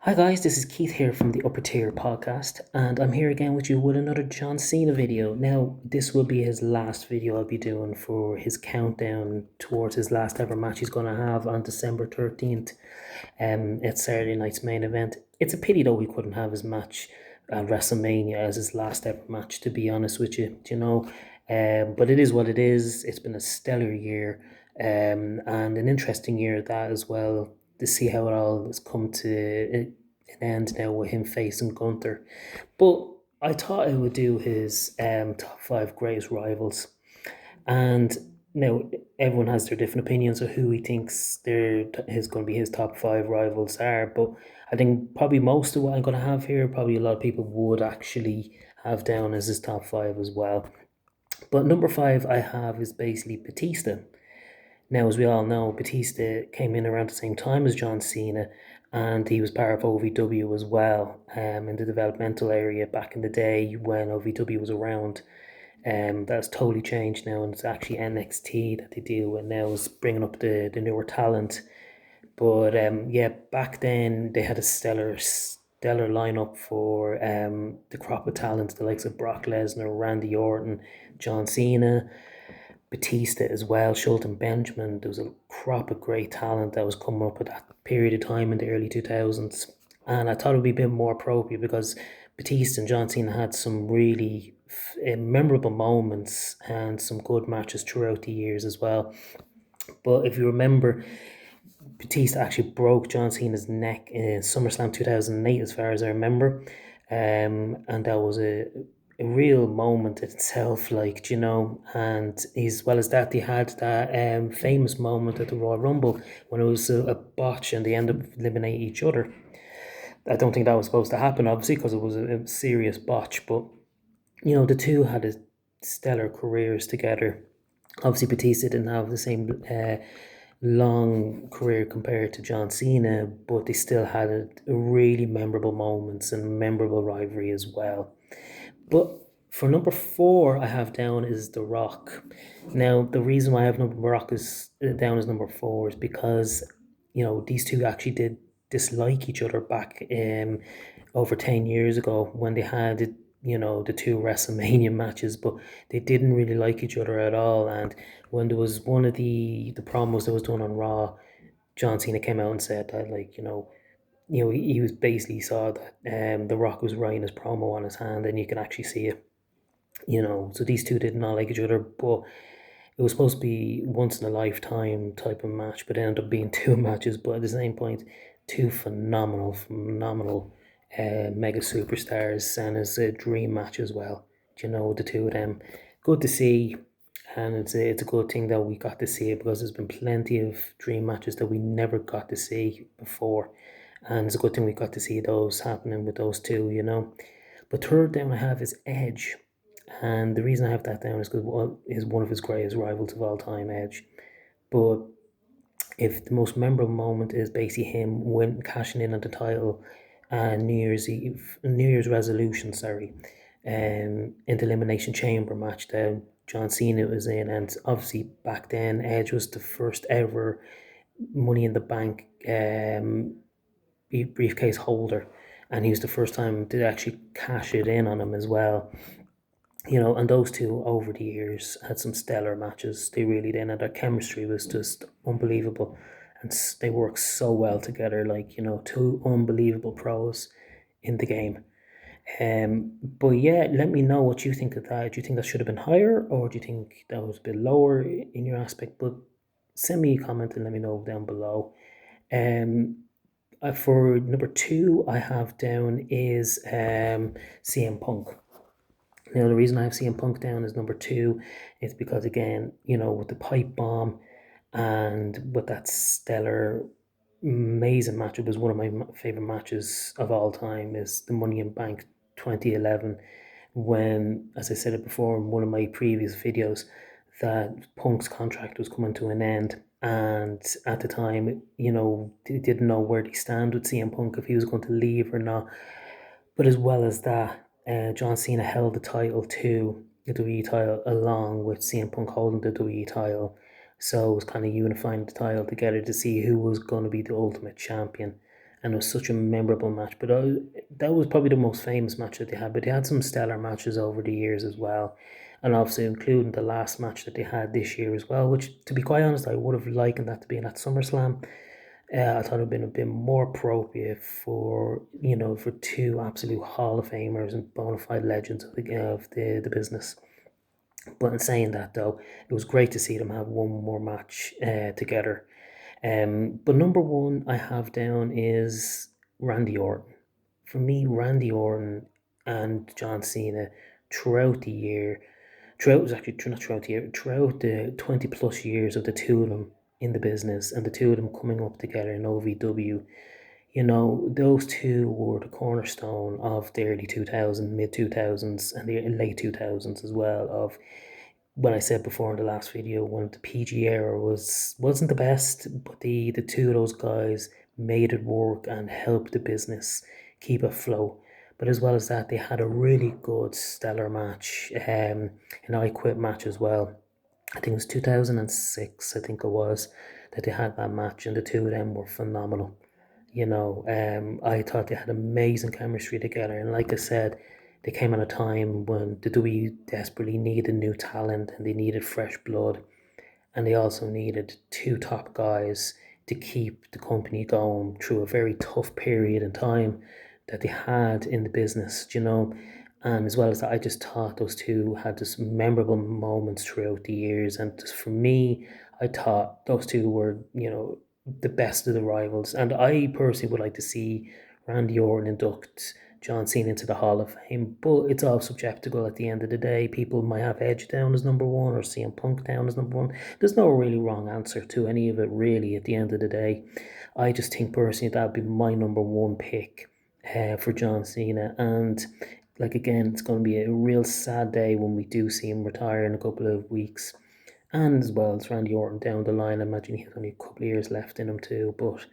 Hi guys, this is Keith here from the Upper Tier podcast, and I'm here again with you with another John Cena video. Now, this will be his last video I'll be doing for his countdown towards his last ever match he's going to have on December 13th. It's Saturday night's main event. It's a pity though he couldn't have his match at WrestleMania as his last ever match, to be honest with you, But it is what it is. It's been a stellar year, and an interesting year at that as well, to see how it all has come to an end now with him facing Gunther. But I thought I would do his top five greatest rivals. And now everyone has their different opinions of who he thinks is going to be his top five rivals are. But I think probably most of what I'm going to have here, probably a lot of people would actually have down as his top five as well. But number five I have is basically Batista. Now, as we all know, Batista came in around the same time as John Cena, and he was part of OVW as well, in the developmental area back in the day when OVW was around. That's totally changed now, and it's actually NXT that they deal with now, is bringing up the newer talent. But yeah, back then they had a stellar lineup for the crop of talent, the likes of Brock Lesnar, Randy Orton, John Cena, Batista as well, Shelton Benjamin. There was a crop of great talent that was coming up at that period of time in the early 2000s. And I thought it would be a bit more appropriate because Batista and John Cena had some really memorable moments and some good matches throughout the years as well. But if you remember, Batista actually broke John Cena's neck in SummerSlam 2008, as far as I remember. And that was a real moment in itself, And as well as that, they had that famous moment at the Royal Rumble when it was a botch and they ended up eliminating each other. I don't think that was supposed to happen, obviously, because it was a serious botch, but the two had a stellar careers together. Obviously, Batista didn't have the same long career compared to John Cena, but they still had a really memorable moments and memorable rivalry as well. But for number four, I have down is The Rock. Now, the reason why I have number Rock is down as number four is because these two actually did dislike each other back over 10 years ago when they had the two WrestleMania matches, but they didn't really like each other at all. And when there was one of the promos that was done on Raw, John Cena came out and said that he was basically saw that The Rock was writing his promo on his hand, and you can actually see it. So these two did not like each other, but it was supposed to be once in a lifetime type of match, but it ended up being two matches. But at the same point, two phenomenal mega superstars, and it's a dream match as well. The two of them, good to see, and it's a good thing that we got to see it because there's been plenty of dream matches that we never got to see before, and it's a good thing we got to see those happening with those two. But third down I have is Edge. And the reason I have that down is because is one of his greatest rivals of all time, Edge. But if the most memorable moment is basically him cashing in on the title and New Year's resolution, sorry, in the Elimination Chamber match that John Cena was in, and obviously back then Edge was the first ever Money in the Bank briefcase holder, and he was the first time to actually cash it in on him as well. And those two over the years had some stellar matches. They really did, and their chemistry was just unbelievable, and they worked so well together. Two unbelievable pros in the game. But yeah, let me know what you think of that. Do you think that should have been higher, or do you think that was a bit lower in your aspect? But send me a comment and let me know down below. Um, for number two, I have down is CM Punk. Now, the reason I have CM Punk down as number two is because, again, with the pipe bomb and with that stellar, amazing match, it was one of my favorite matches of all time, is the Money in Bank 2011, when, as I said it before in one of my previous videos, that Punk's contract was coming to an end. And at the time, they didn't know where they stand with CM Punk, if he was going to leave or not. But as well as that, John Cena held the title too, the WWE title, along with CM Punk holding the WWE title. So it was kind of unifying the title together to see who was going to be the ultimate champion. and it was such a memorable match. But that was probably the most famous match that they had. But they had some stellar matches over the years as well, and obviously including the last match that they had this year as well. Which, to be quite honest, I would have liked that to be in at SummerSlam. I thought it would have been a bit more appropriate for for two absolute Hall of Famers and bona fide legends of the business. But in saying that, though, it was great to see them have one more match together. But number one I have down is Randy Orton. For me, Randy Orton and John Cena throughout the year, throughout was actually not throughout the year, throughout the 20 plus years of the two of them in the business and the two of them coming up together in OVW, those two were the cornerstone of the early 2000s, mid 2000s, and the late 2000s as well. Of when I said before in the last video, when the PG era wasn't the best, but the two of those guys made it work and helped the business keep afloat. But as well as that, they had a really good stellar match, an I Quit match as well. I think it was 2006. I think it was that they had that match, and the two of them were phenomenal. I thought they had amazing chemistry together, and like I said, they came at a time when the WWE desperately needed new talent and they needed fresh blood, and they also needed two top guys to keep the company going through a very tough period in time that they had in the business. And as well as that, I just thought those two had this memorable moments throughout the years. And just for me, I thought those two were, the best of the rivals. And I personally would like to see Randy Orton induct John Cena into the Hall of Fame, but it's all subjectical at the end of the day. People might have Edge down as number one or CM Punk down as number one. There's no really wrong answer to any of it, really, at the end of the day. I just think personally that would be my number one pick for John Cena. And like again, it's going to be a real sad day when we do see him retire in a couple of weeks. And as well as Randy Orton down the line, I imagine he has only a couple of years left in him too. But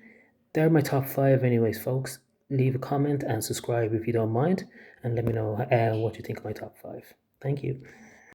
they're my top five, anyways, folks. Leave a comment and subscribe if you don't mind, and let me know what you think of my top five. Thank you.